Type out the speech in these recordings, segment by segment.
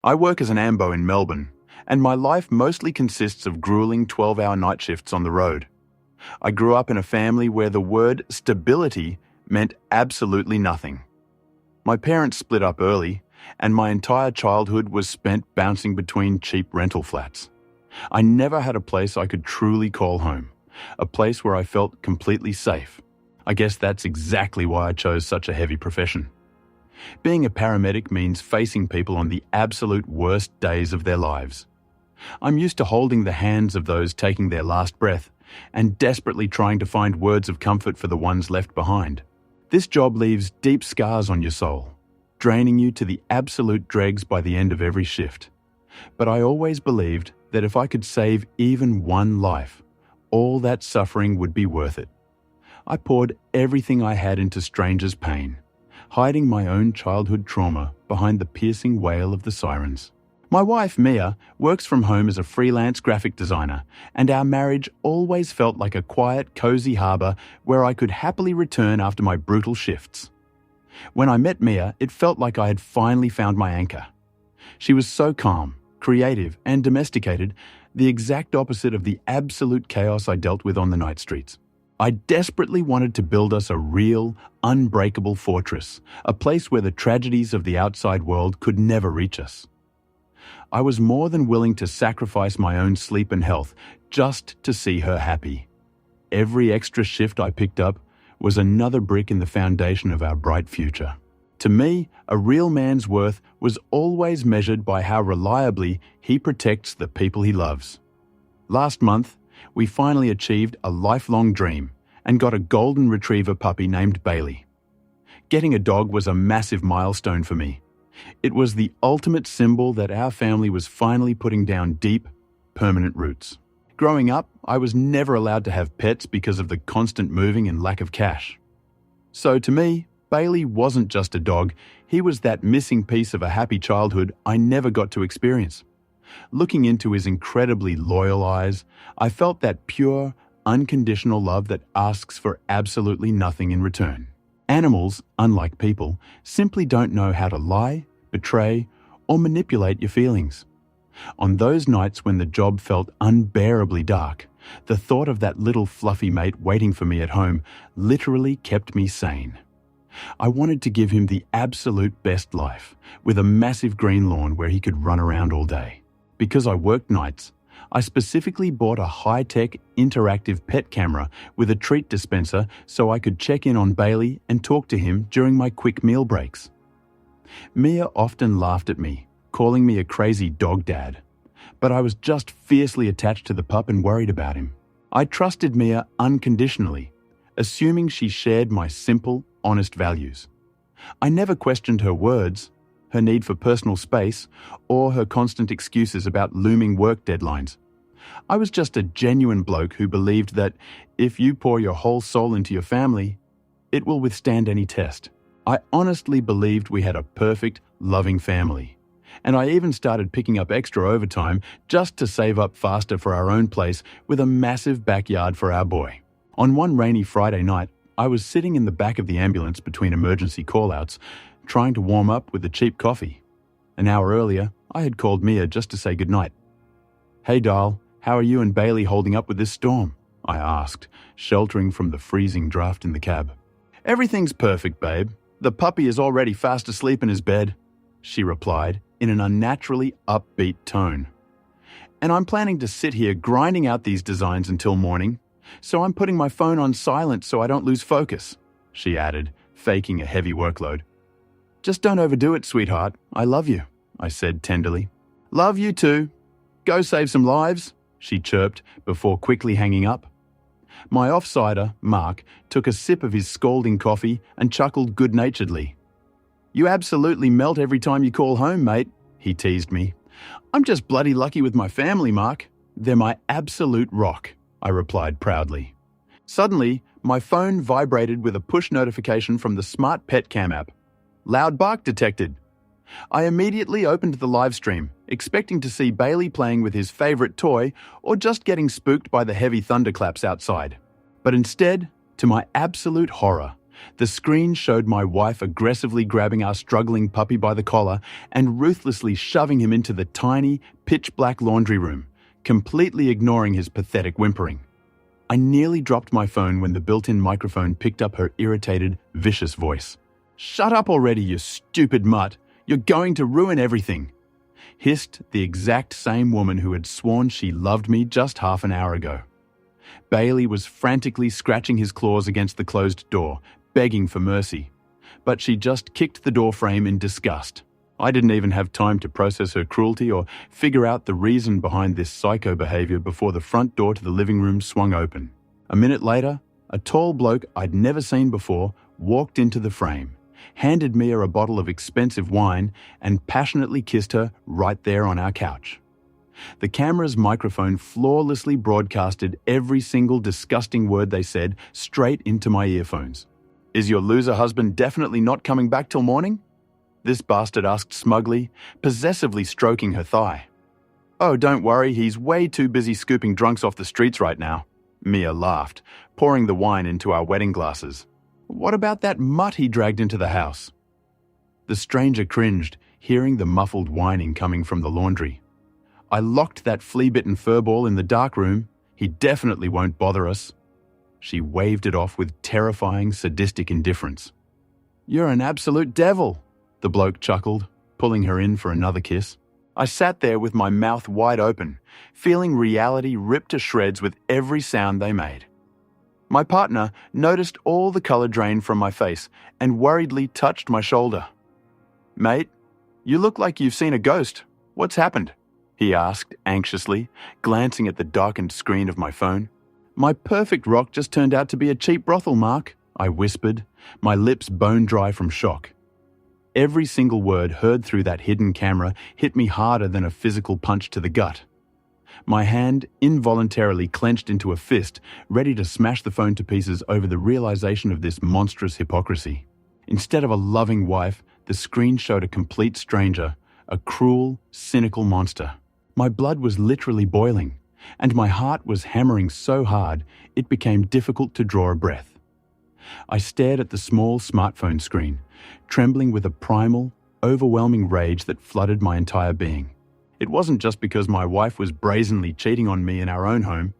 I work as an AMBO in Melbourne, and my life mostly consists of grueling 12-hour night shifts on the road. I grew up in a family where the word stability meant absolutely nothing. My parents split up early, and my entire childhood was spent bouncing between cheap rental flats. I never had a place I could truly call home, a place where I felt completely safe. I guess that's exactly why I chose such a heavy profession. Being a paramedic means facing people on the absolute worst days of their lives. I'm used to holding the hands of those taking their last breath and desperately trying to find words of comfort for the ones left behind. This job leaves deep scars on your soul, draining you to the absolute dregs by the end of every shift. But I always believed that if I could save even one life, all that suffering would be worth it. I poured everything I had into strangers' pain, hiding my own childhood trauma behind the piercing wail of the sirens. My wife, Mia, works from home as a freelance graphic designer, and our marriage always felt like a quiet, cozy harbour where I could happily return after my brutal shifts. When I met Mia, it felt like I had finally found my anchor. She was so calm, creative, and domesticated, the exact opposite of the absolute chaos I dealt with on the night streets. I desperately wanted to build us a real, unbreakable fortress, a place where the tragedies of the outside world could never reach us. I was more than willing to sacrifice my own sleep and health just to see her happy. Every extra shift I picked up was another brick in the foundation of our bright future. To me, a real man's worth was always measured by how reliably he protects the people he loves. Last month, we finally achieved a lifelong dream and got a golden retriever puppy named Bailey. Getting a dog was a massive milestone for me. It was the ultimate symbol that our family was finally putting down deep, permanent roots. Growing up, I was never allowed to have pets because of the constant moving and lack of cash. So to me, Bailey wasn't just a dog, he was that missing piece of a happy childhood I never got to experience. Looking into his incredibly loyal eyes, I felt that pure, unconditional love that asks for absolutely nothing in return. Animals, unlike people, simply don't know how to lie, betray, or manipulate your feelings. On those nights when the job felt unbearably dark, the thought of that little fluffy mate waiting for me at home literally kept me sane. I wanted to give him the absolute best life, with a massive green lawn where he could run around all day. Because I worked nights, I specifically bought a high-tech interactive pet camera with a treat dispenser so I could check in on Bailey and talk to him during my quick meal breaks. Mia often laughed at me, calling me a crazy dog dad, but I was just fiercely attached to the pup and worried about him. I trusted Mia unconditionally, assuming she shared my simple, honest values. I never questioned her words, her need for personal space, or her constant excuses about looming work deadlines. I was just a genuine bloke who believed that if you pour your whole soul into your family, it will withstand any test. I honestly believed we had a perfect, loving family. And I even started picking up extra overtime just to save up faster for our own place with a massive backyard for our boy. On one rainy Friday night, I was sitting in the back of the ambulance between emergency call-outs, trying to warm up with a cheap coffee. An hour earlier, I had called Mia just to say goodnight. "Hey, doll, how are you and Bailey holding up with this storm?" I asked, sheltering from the freezing draft in the cab. "Everything's perfect, babe. The puppy is already fast asleep in his bed," she replied in an unnaturally upbeat tone. "And I'm planning to sit here grinding out these designs until morning, so I'm putting my phone on silent so I don't lose focus," she added, faking a heavy workload. "Just don't overdo it, sweetheart. I love you," I said tenderly. "Love you too. Go save some lives," she chirped before quickly hanging up. My offsider, Mark, took a sip of his scalding coffee and chuckled good-naturedly. "You absolutely melt every time you call home, mate," he teased me. "I'm just bloody lucky with my family, Mark. They're my absolute rock," I replied proudly. Suddenly, my phone vibrated with a push notification from the Smart Pet Cam app. Loud bark detected. I immediately opened the live stream, expecting to see Bailey playing with his favorite toy or just getting spooked by the heavy thunderclaps outside. But instead, to my absolute horror, The screen showed my wife aggressively grabbing our struggling puppy by the collar and ruthlessly shoving him into the tiny, pitch-black laundry room, completely ignoring his pathetic whimpering. I nearly dropped my phone when the built-in microphone picked up her irritated, vicious voice. "Shut up already, you stupid mutt! You're going to ruin everything!" hissed the exact same woman who had sworn she loved me just half an hour ago. Bailey was frantically scratching his claws against the closed door, begging for mercy, but she just kicked the door frame in disgust. I didn't even have time to process her cruelty or figure out the reason behind this psycho behavior before the front door to the living room swung open. A minute later, a tall bloke I'd never seen before walked into the frame, handed Mia a bottle of expensive wine, and passionately kissed her right there on our couch. The camera's microphone flawlessly broadcasted every single disgusting word they said straight into my earphones. "Is your loser husband definitely not coming back till morning?" this bastard asked smugly, possessively stroking her thigh. "Oh, don't worry, he's way too busy scooping drunks off the streets right now," Mia laughed, pouring the wine into our wedding glasses. "What about that mutt he dragged into the house?" The stranger cringed, hearing the muffled whining coming from the laundry. "I locked that flea-bitten furball in the dark room. He definitely won't bother us." She waved it off with terrifying, sadistic indifference. "You're an absolute devil," the bloke chuckled, pulling her in for another kiss. I sat there with my mouth wide open, feeling reality ripped to shreds with every sound they made. My partner noticed all the colour drain from my face and worriedly touched my shoulder. "Mate, you look like you've seen a ghost. What's happened?" he asked anxiously, glancing at the darkened screen of my phone. "My perfect rock just turned out to be a cheap brothel, Mark," I whispered, my lips bone dry from shock. Every single word heard through that hidden camera hit me harder than a physical punch to the gut. My hand involuntarily clenched into a fist, ready to smash the phone to pieces over the realization of this monstrous hypocrisy. Instead of a loving wife, the screen showed a complete stranger, a cruel, cynical monster. My blood was literally boiling, and my heart was hammering so hard it became difficult to draw a breath. I stared at the small smartphone screen, trembling with a primal, overwhelming rage that flooded my entire being. It wasn't just because my wife was brazenly cheating on me in our own home,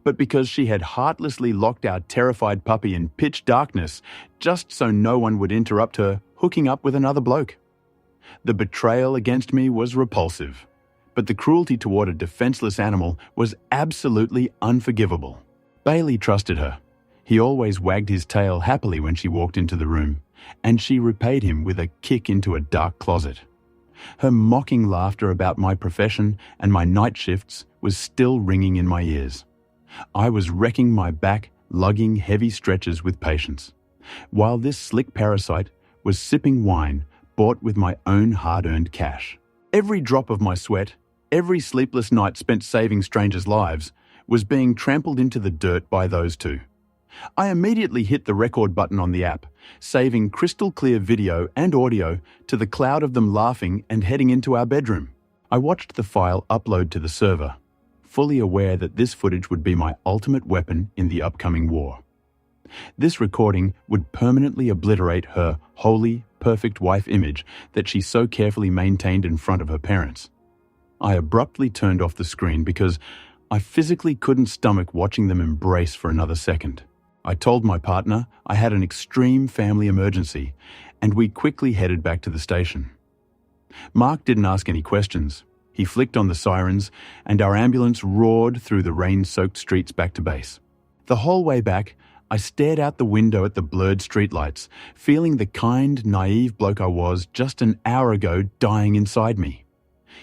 but because she had heartlessly locked our terrified puppy in pitch darkness just so no one would interrupt her hooking up with another bloke. The betrayal against me was repulsive, but the cruelty toward a defenseless animal was absolutely unforgivable. Bailey trusted her. He always wagged his tail happily when she walked into the room, and she repaid him with a kick into a dark closet. Her mocking laughter about my profession and my night shifts was still ringing in my ears. I was wrecking my back, lugging heavy stretchers with patience, while this slick parasite was sipping wine bought with my own hard-earned cash. Every drop of my sweat, every sleepless night spent saving strangers' lives, was being trampled into the dirt by those two. I immediately hit the record button on the app, saving crystal clear video and audio to the cloud of them laughing and heading into our bedroom. I watched the file upload to the server, fully aware that this footage would be my ultimate weapon in the upcoming war. This recording would permanently obliterate her holy, perfect wife image that she so carefully maintained in front of her parents. I abruptly turned off the screen because I physically couldn't stomach watching them embrace for another second. I told my partner I had an extreme family emergency, and we quickly headed back to the station. Mark didn't ask any questions. He flicked on the sirens, and our ambulance roared through the rain-soaked streets back to base. The whole way back, I stared out the window at the blurred streetlights, feeling the kind, naive bloke I was just an hour ago dying inside me.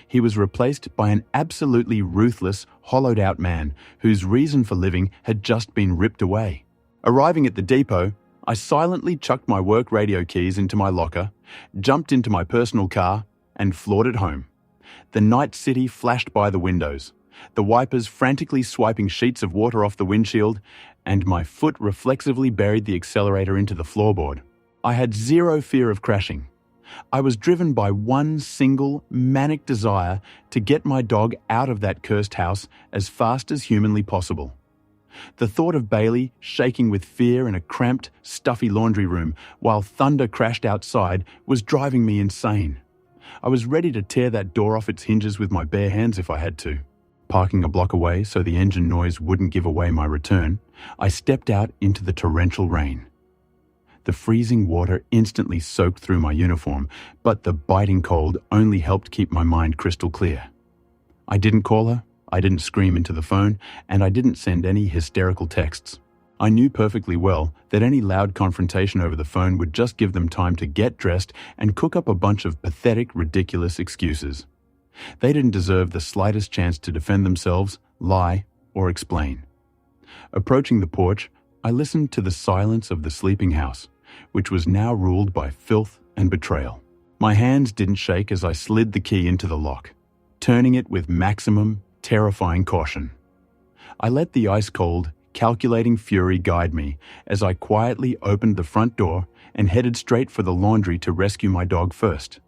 He was replaced by an absolutely ruthless, hollowed-out man whose reason for living had just been ripped away. Arriving at the depot, I silently chucked my work radio keys into my locker, jumped into my personal car, and floored it home. The night city flashed by the windows, the wipers frantically swiping sheets of water off the windshield, and my foot reflexively buried the accelerator into the floorboard. I had zero fear of crashing. I was driven by one single, manic desire to get my dog out of that cursed house as fast as humanly possible. The thought of Bailey shaking with fear in a cramped, stuffy laundry room while thunder crashed outside was driving me insane. I was ready to tear that door off its hinges with my bare hands if I had to. Parking a block away so the engine noise wouldn't give away my return, I stepped out into the torrential rain. The freezing water instantly soaked through my uniform, but the biting cold only helped keep my mind crystal clear. I didn't call her, I didn't scream into the phone, and I didn't send any hysterical texts. I knew perfectly well that any loud confrontation over the phone would just give them time to get dressed and cook up a bunch of pathetic, ridiculous excuses. They didn't deserve the slightest chance to defend themselves, lie, or explain. Approaching the porch, I listened to the silence of the sleeping house, which was now ruled by filth and betrayal. My hands didn't shake as I slid the key into the lock, turning it with maximum, terrifying caution. I let the ice-cold, calculating fury guide me as I quietly opened the front door and headed straight for the laundry to rescue my dog first.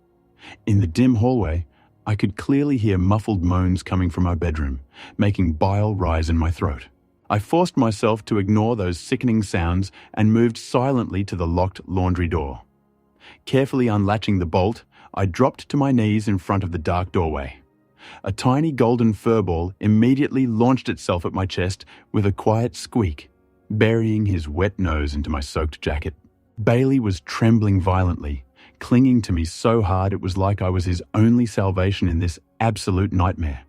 In the dim hallway, I could clearly hear muffled moans coming from our bedroom, making bile rise in my throat. I forced myself to ignore those sickening sounds and moved silently to the locked laundry door. Carefully unlatching the bolt, I dropped to my knees in front of the dark doorway. A tiny golden furball immediately launched itself at my chest with a quiet squeak, burying his wet nose into my soaked jacket. Bailey was trembling violently, clinging to me so hard it was like I was his only salvation in this absolute nightmare.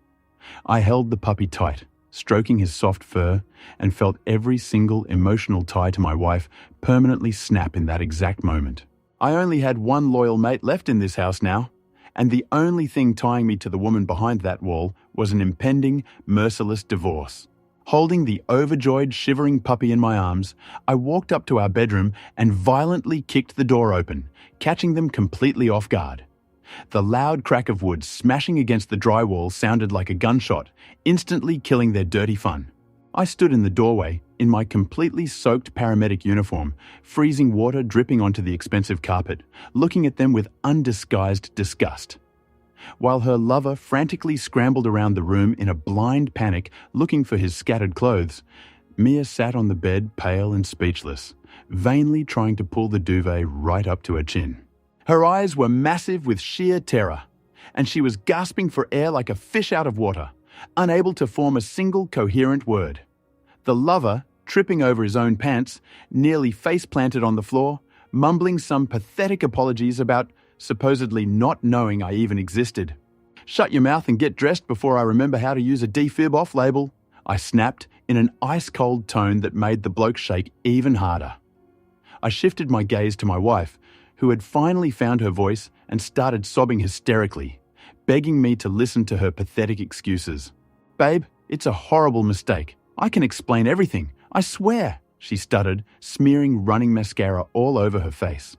I held the puppy tight, stroking his soft fur, and felt every single emotional tie to my wife permanently snap in that exact moment. I only had one loyal mate left in this house now, and the only thing tying me to the woman behind that wall was an impending, merciless divorce. Holding the overjoyed, shivering puppy in my arms, I walked up to our bedroom and violently kicked the door open, catching them completely off guard. The loud crack of wood smashing against the drywall sounded like a gunshot, instantly killing their dirty fun. I stood in the doorway, in my completely soaked paramedic uniform, freezing water dripping onto the expensive carpet, looking at them with undisguised disgust. While her lover frantically scrambled around the room in a blind panic looking for his scattered clothes, Mia sat on the bed pale and speechless, vainly trying to pull the duvet right up to her chin. Her eyes were massive with sheer terror, and she was gasping for air like a fish out of water, unable to form a single coherent word. The lover, tripping over his own pants, nearly face-planted on the floor, mumbling some pathetic apologies about supposedly not knowing I even existed. "Shut your mouth and get dressed before I remember how to use a defib off label," I snapped in an ice-cold tone that made the bloke shake even harder. I shifted my gaze to my wife, who had finally found her voice and started sobbing hysterically, begging me to listen to her pathetic excuses. "Babe, it's a horrible mistake. I can explain everything, I swear," she stuttered, smearing running mascara all over her face.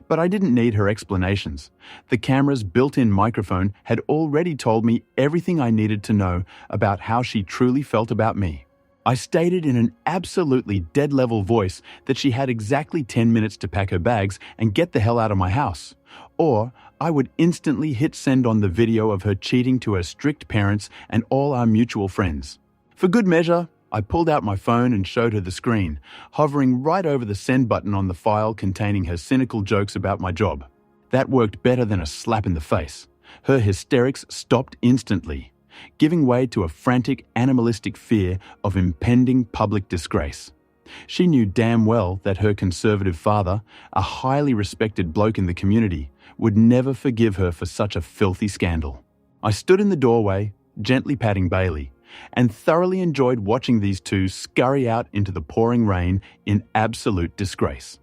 But I didn't need her explanations. The camera's built-in microphone had already told me everything I needed to know about how she truly felt about me. I stated in an absolutely dead-level voice that she had exactly 10 minutes to pack her bags and get the hell out of my house, or I would instantly hit send on the video of her cheating to her strict parents and all our mutual friends. For good measure, I pulled out my phone and showed her the screen, hovering right over the send button on the file containing her cynical jokes about my job. That worked better than a slap in the face. Her hysterics stopped instantly, giving way to a frantic, animalistic fear of impending public disgrace. She knew damn well that her conservative father, a highly respected bloke in the community, would never forgive her for such a filthy scandal. I stood in the doorway, gently patting Bailey, and thoroughly enjoyed watching these two scurry out into the pouring rain in absolute disgrace.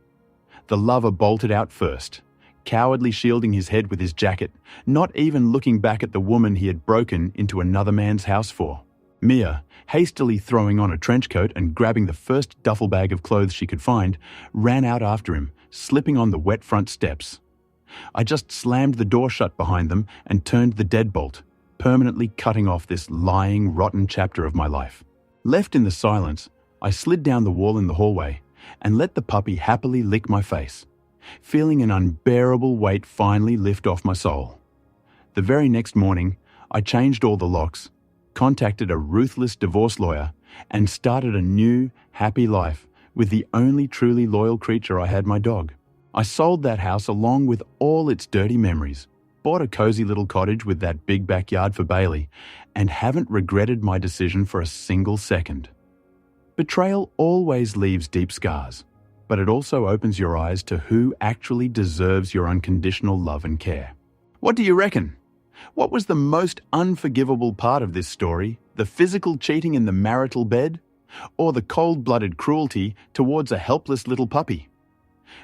The lover bolted out first, cowardly shielding his head with his jacket, not even looking back at the woman he had broken into another man's house for. Mia, hastily throwing on a trench coat and grabbing the first duffel bag of clothes she could find, ran out after him, slipping on the wet front steps. I just slammed the door shut behind them and turned the deadbolt, permanently cutting off this lying, rotten chapter of my life. Left in the silence, I slid down the wall in the hallway and let the puppy happily lick my face, feeling an unbearable weight finally lift off my soul. The very next morning, I changed all the locks, contacted a ruthless divorce lawyer, and started a new, happy life with the only truly loyal creature I had, my dog. I sold that house along with all its dirty memories, bought a cozy little cottage with that big backyard for Bailey, and haven't regretted my decision for a single second. Betrayal always leaves deep scars, but it also opens your eyes to who actually deserves your unconditional love and care. What do you reckon? What was the most unforgivable part of this story? The physical cheating in the marital bed? Or the cold-blooded cruelty towards a helpless little puppy?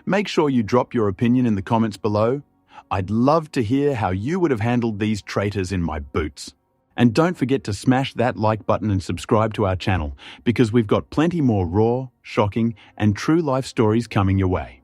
Make sure you drop your opinion in the comments below. I'd love to hear how you would have handled these traitors in my boots. And don't forget to smash that like button and subscribe to our channel, because we've got plenty more raw, shocking, and true life stories coming your way.